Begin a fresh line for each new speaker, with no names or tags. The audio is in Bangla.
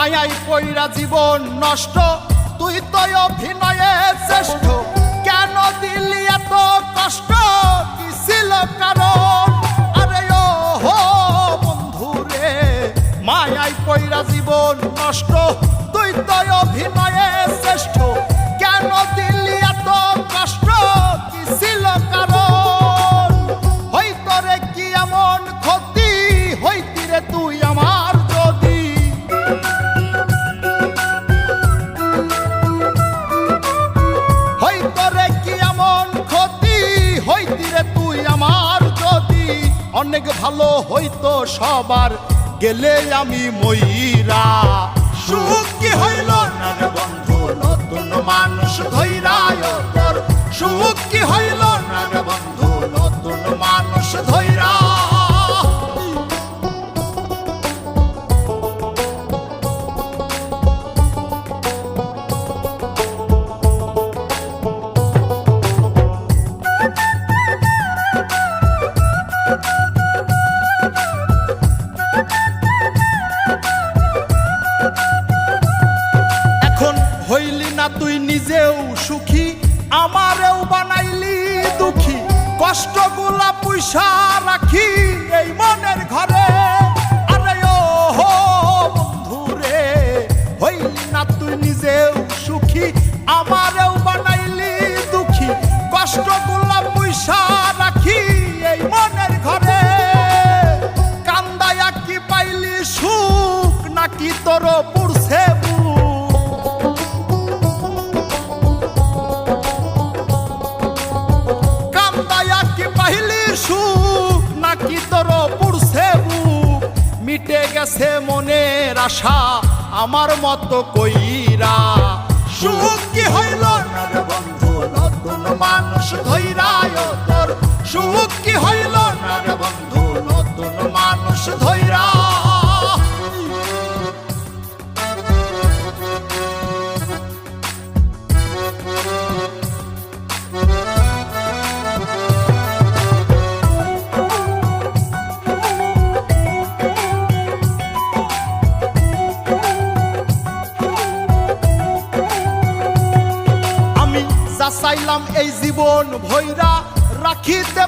মায়াই পইরা জীবন নষ্ট, তুই তো অভিনয়ে শ্রেষ্ঠ। কেন দিলি এত কষ্ট, কি ছিল কারণ? আরে ও হো বন্ধু রে, মায়াই পইরা জীবন নষ্ট, তুই তো অভিনয়ে শ্রেষ্ঠ। কেন দিলি এত কষ্ট, কি ছিল কারণ? হইতো রে কি এমন ক্ষতি, হইতি রে তুই আমার যদি। হইতো রে কি এমন ক্ষতি, হইতি রে তুই আমার যদি। অনেক ভালো হইতো সবার, গেলে আমি মইরা। সুখ কি হইল না রে বন্ধু, নতুন মানুষ ধইরায় তোর। সুখ কি হইল না রে বন্ধু, নতুন মানুষ ধইরা। হইলি না তুই নিজেও সুখী, আমারেও বানাইলি দুঃখী। কষ্টগুলা পুইসা রাখি এই মনের ঘরে। আরে ও হো বন্ধু রে, হইলি না তুই নিজেও সুখী, আমারেও বানাইলি দুঃখী। কষ্টগুলা পুইসা রাখি এই মনের ঘরে। কান্দায়া কি পাইলি সুখ, নাকি তোর পুরছে সুখ, নাকি তোর পুরছে বুক? মিটে গেছে মনের আশা আমার মতো কইরা। সুখ কি হইল না রে বন্ধু, নতুন মানুষ ধইরায় তোর। সুখ কি হইল না রে বন্ধু, নতুন মানুষ ধইরা। চাইলাম এই জীবন ভৈরা রাখিতে।